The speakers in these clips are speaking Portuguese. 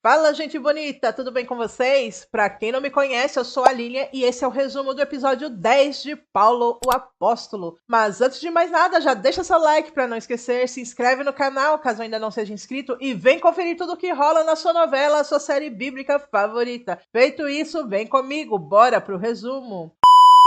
Fala, gente bonita, tudo bem com vocês? Pra quem não me conhece, eu sou a Lilian e esse é o resumo do episódio 10 de Paulo, o Apóstolo. Mas antes de mais nada, já deixa seu like pra não esquecer, se inscreve no canal caso ainda não seja inscrito e vem conferir tudo o que rola na sua novela, sua série bíblica favorita. Feito isso, vem comigo, bora pro resumo.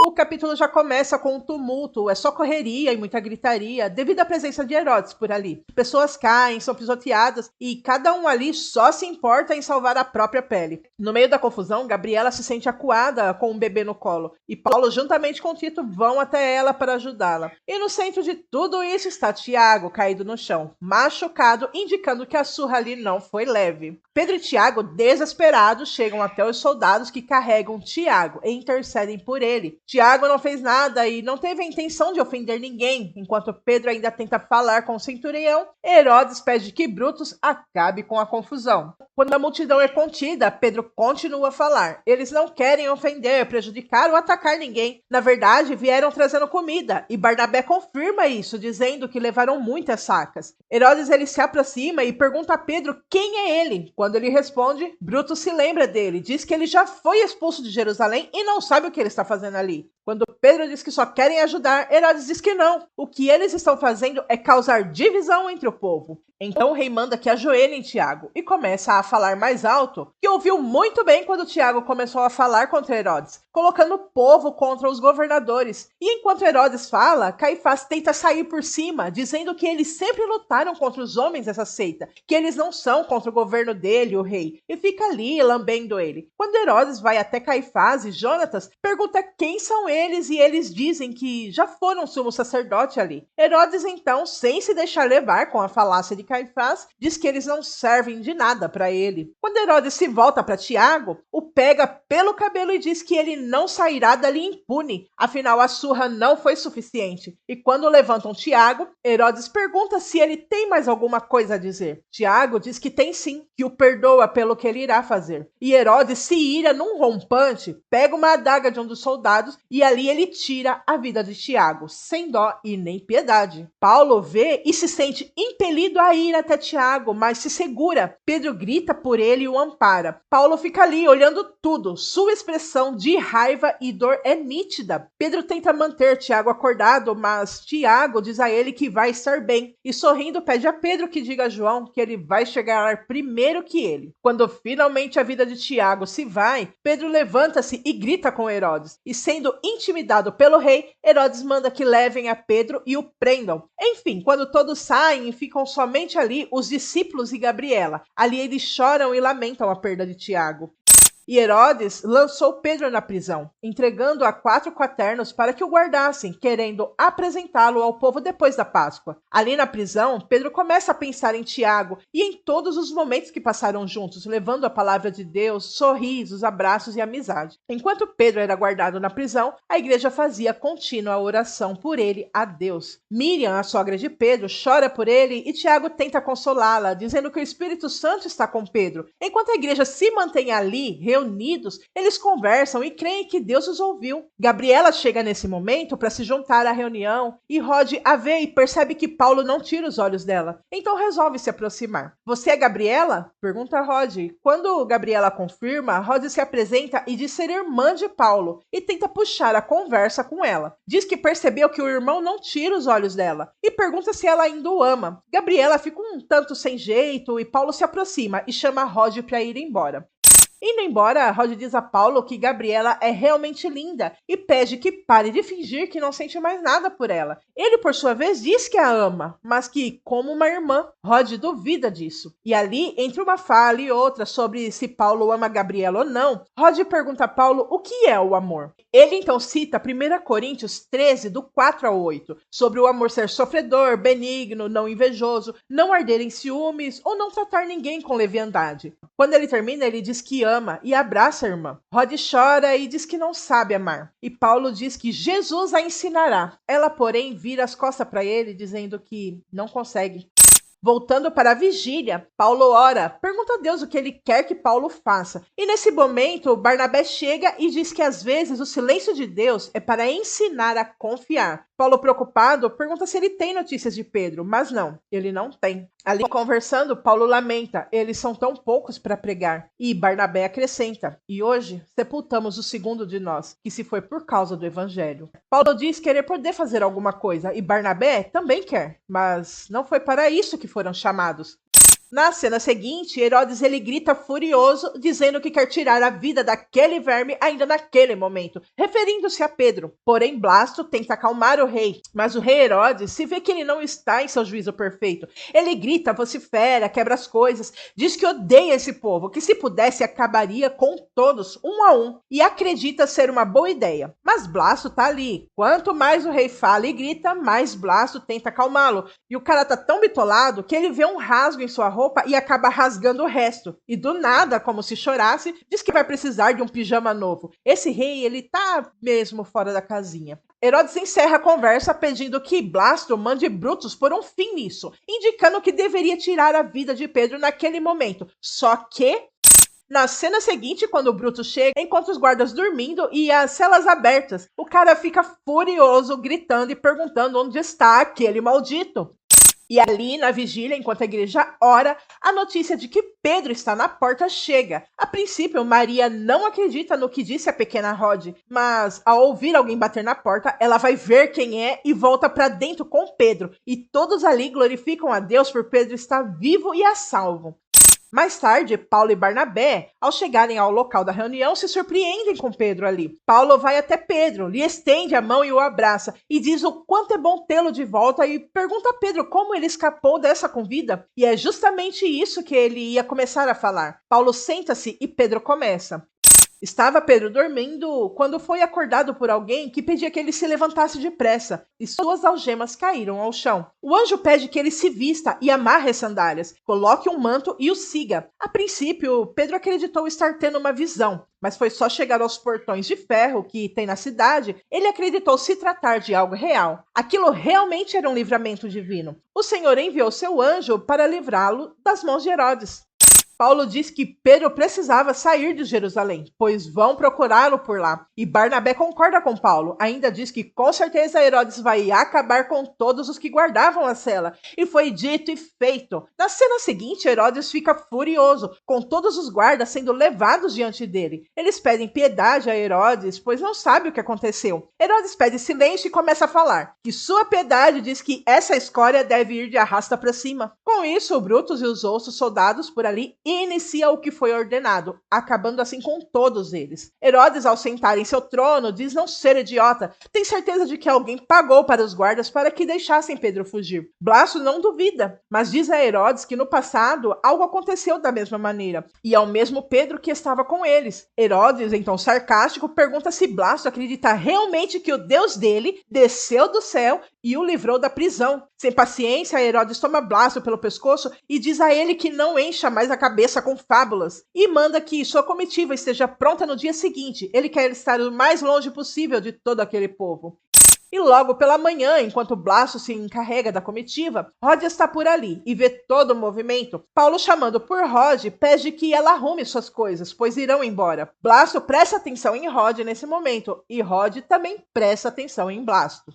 O capítulo já começa com um tumulto, é só correria e muita gritaria, devido à presença de Herodes por ali. Pessoas caem, são pisoteadas e cada um ali só se importa em salvar a própria pele. No meio da confusão, Gabriela se sente acuada com um bebê no colo e Paulo, juntamente com Tito, vão até ela para ajudá-la. E no centro de tudo isso está Tiago, caído no chão, machucado, indicando que a surra ali não foi leve. Pedro e Tiago, desesperados, chegam até os soldados que carregam Tiago e intercedem por ele. Tiago não fez nada e não teve a intenção de ofender ninguém. Enquanto Pedro ainda tenta falar com o centurião, Herodes pede que Brutus acabe com a confusão. Quando a multidão é contida, Pedro continua a falar. Eles não querem ofender, prejudicar ou atacar ninguém. Na verdade, vieram trazendo comida e Barnabé confirma isso, dizendo que levaram muitas sacas. Herodes ele se aproxima e pergunta a Pedro quem é ele. Quando ele responde, Brutus se lembra dele, diz que ele já foi expulso de Jerusalém e não sabe o que ele está fazendo ali. Quando Pedro diz que só querem ajudar, Herodes diz que não. O que eles estão fazendo é causar divisão entre o povo. Então o rei manda que ajoelhem Tiago e começa a falar mais alto, que ouviu muito bem quando Tiago começou a falar contra Herodes, colocando o povo contra os governadores. E enquanto Herodes fala, Caifás tenta sair por cima, dizendo que eles sempre lutaram contra os homens dessa seita, que eles não são contra o governo dele, o rei, e fica ali lambendo ele. Quando Herodes vai até Caifás e Jonatas, pergunta quem são eles e eles dizem que já foram sumo sacerdote ali. Herodes então, sem se deixar levar com a falácia de Caifás, diz que eles não servem de nada para ele. Quando Herodes se volta para Tiago, o pega pelo cabelo e diz que ele não sairá dali impune, afinal a surra não foi suficiente. E quando levantam Tiago, Herodes pergunta se ele tem mais alguma coisa a dizer. Tiago diz que tem sim, que o perdoa pelo que ele irá fazer. E Herodes se ira num rompante, pega uma adaga de um dos soldados e ali ele tira a vida de Tiago, sem dó e nem piedade. Paulo vê e se sente impelido a ir até Tiago, mas se segura. Pedro grita por ele e o ampara. Paulo fica ali olhando tudo. Sua expressão de raiva e dor é nítida. Pedro tenta manter Tiago acordado, mas Tiago diz a ele que vai estar bem. E sorrindo pede a Pedro que diga a João que ele vai chegar primeiro que ele. Quando finalmente a vida de Tiago se vai, Pedro levanta-se e grita com Herodes. E sendo intimidado pelo rei, Herodes manda que levem a Pedro e o prendam. Enfim, quando todos saem e ficam somente ali os discípulos e Gabriela. Ali eles choram e lamentam a perda de Tiago. E Herodes lançou Pedro na prisão, entregando a 4 quaternos para que o guardassem, querendo apresentá-lo ao povo depois da Páscoa. Ali na prisão, Pedro começa a pensar em Tiago e em todos os momentos que passaram juntos, levando a palavra de Deus, sorrisos, abraços e amizade. Enquanto Pedro era guardado na prisão, a igreja fazia contínua oração por ele a Deus. Miriam, a sogra de Pedro, chora por ele e Tiago tenta consolá-la, dizendo que o Espírito Santo está com Pedro. Enquanto a igreja se mantém ali, reunidos, eles conversam e creem que Deus os ouviu. Gabriela chega nesse momento para se juntar à reunião e Rod a vê e percebe que Paulo não tira os olhos dela. Então resolve se aproximar. Você é Gabriela? Pergunta Rod. Quando Gabriela confirma, Rod se apresenta e diz ser irmã de Paulo e tenta puxar a conversa com ela. Diz que percebeu que o irmão não tira os olhos dela e pergunta se ela ainda o ama. Gabriela fica um tanto sem jeito e Paulo se aproxima e chama Rod para ir embora. Indo embora, Rod diz a Paulo que Gabriela é realmente linda e pede que pare de fingir que não sente mais nada por ela. Ele, por sua vez, diz que a ama, mas que, como uma irmã, Rod duvida disso. E ali, entre uma fala e outra sobre se Paulo ama Gabriela ou não, Rod pergunta a Paulo o que é o amor. Ele então cita 1 Coríntios 13, do 4 ao 8, sobre o amor ser sofredor, benigno, não invejoso, não arder em ciúmes ou não tratar ninguém com leviandade. Quando ele termina, ele diz que ama e abraça a irmã. Rod chora e diz que não sabe amar. E Paulo diz que Jesus a ensinará. Ela, porém, vira as costas para ele, dizendo que não consegue. Voltando para a vigília, Paulo ora, pergunta a Deus o que ele quer que Paulo faça. E nesse momento, Barnabé chega e diz que às vezes o silêncio de Deus é para ensinar a confiar. Paulo, preocupado, pergunta se ele tem notícias de Pedro, mas não, ele não tem. Ali conversando, Paulo lamenta, eles são tão poucos para pregar. E Barnabé acrescenta, e hoje sepultamos o segundo de nós, que se foi por causa do evangelho. Paulo diz querer poder fazer alguma coisa, e Barnabé também quer, mas não foi para isso que foram chamados. Na cena seguinte, Herodes ele grita furioso, dizendo que quer tirar a vida daquele verme ainda naquele momento, referindo-se a Pedro. Porém, Blasto tenta acalmar o rei, mas o rei Herodes se vê que ele não está em seu juízo perfeito. Ele grita, vocifera, quebra as coisas, diz que odeia esse povo, que se pudesse acabaria com todos, um a um, e acredita ser uma boa ideia. Mas Blasto tá ali. Quanto mais o rei fala e grita, mais Blasto tenta acalmá-lo. E o cara tá tão bitolado que ele vê um rasgo em sua roupa e acaba rasgando o resto. E do nada, como se chorasse, diz que vai precisar de um pijama novo. Esse rei, ele tá mesmo fora da casinha. Herodes encerra a conversa pedindo que Blasto mande Brutus por um fim nisso, indicando que deveria tirar a vida de Pedro naquele momento. Só que na cena seguinte, quando o Brutus chega, encontra os guardas dormindo e as celas abertas. O cara fica furioso, gritando e perguntando onde está aquele maldito. E ali, na vigília, enquanto a igreja ora, a notícia de que Pedro está na porta chega. A princípio, Maria não acredita no que disse a pequena Rod, mas ao ouvir alguém bater na porta, ela vai ver quem é e volta para dentro com Pedro. E todos ali glorificam a Deus por Pedro estar vivo e a salvo. Mais tarde, Paulo e Barnabé, ao chegarem ao local da reunião, se surpreendem com Pedro ali. Paulo vai até Pedro, lhe estende a mão e o abraça, e diz o quanto é bom tê-lo de volta e pergunta a Pedro como ele escapou dessa convida. E é justamente isso que ele ia começar a falar. Paulo senta-se e Pedro começa. Estava Pedro dormindo quando foi acordado por alguém que pedia que ele se levantasse depressa, e suas algemas caíram ao chão. O anjo pede que ele se vista e amarre as sandálias, coloque um manto e o siga. A princípio, Pedro acreditou estar tendo uma visão, mas foi só chegar aos portões de ferro que tem na cidade, ele acreditou se tratar de algo real. Aquilo realmente era um livramento divino. O Senhor enviou seu anjo para livrá-lo das mãos de Herodes. Paulo diz que Pedro precisava sair de Jerusalém, pois vão procurá-lo por lá. E Barnabé concorda com Paulo. Ainda diz que com certeza Herodes vai acabar com todos os que guardavam a cela. E foi dito e feito. Na cena seguinte, Herodes fica furioso, com todos os guardas sendo levados diante dele. Eles pedem piedade a Herodes, pois não sabe o que aconteceu. Herodes pede silêncio e começa a falar, que sua piedade diz que essa escória deve ir de arrasta para cima. Com isso, Brutus e os outros soldados por ali inicia o que foi ordenado, acabando assim com todos eles. Herodes, ao sentar em seu trono, diz não ser idiota, tem certeza de que alguém pagou para os guardas para que deixassem Pedro fugir. Blasto não duvida, mas diz a Herodes que no passado algo aconteceu da mesma maneira, e é o mesmo Pedro que estava com eles. Herodes, então sarcástico, pergunta se Blasto acredita realmente que o Deus dele desceu do céu e o livrou da prisão. Sem paciência, Herodes toma Blasto pelo pescoço e diz a ele que não encha mais a cabeça com fábulas e manda que sua comitiva esteja pronta no dia seguinte. Ele quer estar o mais longe possível de todo aquele povo. E logo pela manhã, enquanto Blasto se encarrega da comitiva, Rod está por ali e vê todo o movimento. Paulo, chamando por Rod, pede que ela arrume suas coisas, pois irão embora. Blasto presta atenção em Rod nesse momento e Rod também presta atenção em Blasto.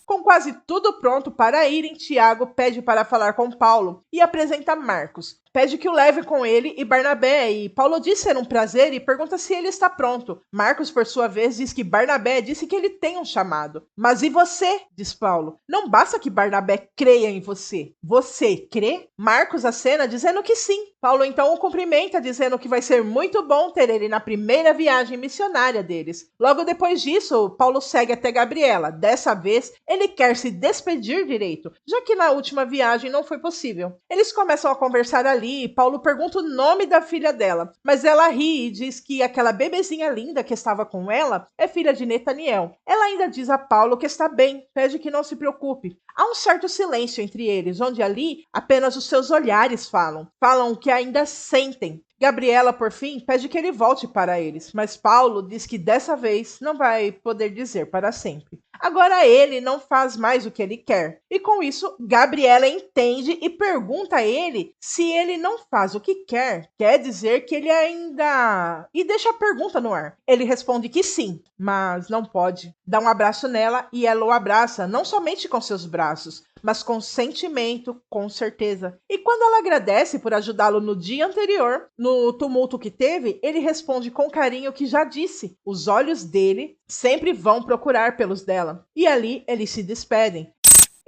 Com quase tudo pronto para irem, Tiago pede para falar com Paulo e apresenta Marcos. Pede que o leve com ele e Barnabé, e Paulo diz ser um prazer e pergunta se ele está pronto. Marcos, por sua vez, diz que Barnabé disse que ele tem um chamado. Mas e você? Diz Paulo. Não basta que Barnabé creia em você. Você crê? Marcos acena dizendo que sim. Paulo então o cumprimenta, dizendo que vai ser muito bom ter ele na primeira viagem missionária deles. Logo depois disso, Paulo segue até Gabriela. Dessa vez, ele quer se despedir direito, já que na última viagem não foi possível. Eles começam a conversar ali e Paulo pergunta o nome da filha dela, mas ela ri e diz que aquela bebezinha linda que estava com ela é filha de Netaniel. Ela ainda diz a Paulo que está bem, pede que não se preocupe. Há um certo silêncio entre eles, onde ali apenas os seus olhares falam. Falam o que ainda sentem. Gabriela, por fim, pede que ele volte para eles, mas Paulo diz que dessa vez não vai poder dizer para sempre. Agora ele não faz mais o que ele quer. E com isso, Gabriela entende e pergunta a ele se ele não faz o que quer dizer que ele ainda. E deixa a pergunta no ar. Ele responde que sim, mas não pode. Dá um abraço nela e ela o abraça, não somente com seus braços, mas com sentimento, com certeza. E quando ela agradece por ajudá-lo no dia anterior, no tumulto que teve, ele responde com carinho que já disse. Os olhos dele sempre vão procurar pelos dela. E ali eles se despedem.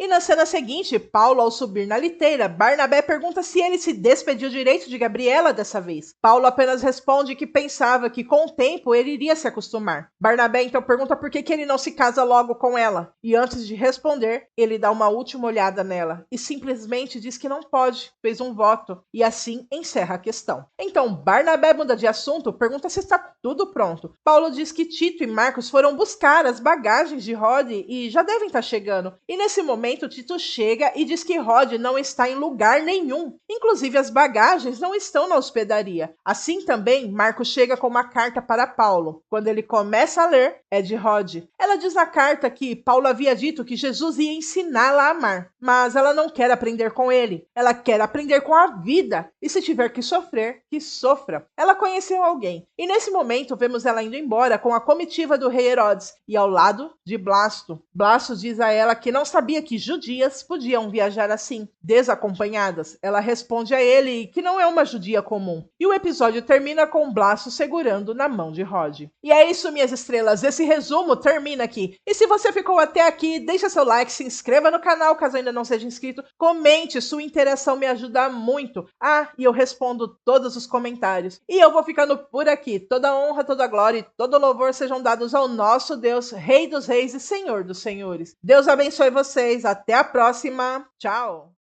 E na cena seguinte, Paulo, ao subir na liteira, Barnabé pergunta se ele se despediu direito de Gabriela dessa vez. Paulo apenas responde que pensava que com o tempo ele iria se acostumar. Barnabé então pergunta por que ele não se casa logo com ela. E antes de responder, ele dá uma última olhada nela e simplesmente diz que não pode, fez um voto e assim encerra a questão. Então Barnabé muda de assunto, pergunta se está tudo pronto. Paulo diz que Tito e Marcos foram buscar as bagagens de Rod e já devem estar chegando. E nesse momento Tito chega e diz que Rod não está em lugar nenhum. Inclusive as bagagens não estão na hospedaria. Assim também, Marcos chega com uma carta para Paulo. Quando ele começa a ler, é de Rod. Ela diz na carta que Paulo havia dito que Jesus ia ensiná-la a amar, mas ela não quer aprender com ele. Ela quer aprender com a vida. E se tiver que sofrer, que sofra. Ela conheceu alguém. E nesse momento vemos ela indo embora com a comitiva do rei Herodes e ao lado de Blasto. Blasto diz a ela que não sabia que judias podiam viajar assim, desacompanhadas. Ela responde a ele que não é uma judia comum. E o episódio termina com Blasto segurando na mão de Rod. E é isso, minhas estrelas. Esse resumo termina aqui. E se você ficou até aqui, deixa seu like, se inscreva no canal caso ainda não seja inscrito, comente, sua interação me ajuda muito. Ah, e eu respondo todos os comentários. E eu vou ficando por aqui. Toda honra, toda glória e todo louvor sejam dados ao nosso Deus, Rei dos Reis e Senhor dos Senhores. Deus abençoe vocês. Até a próxima. Tchau.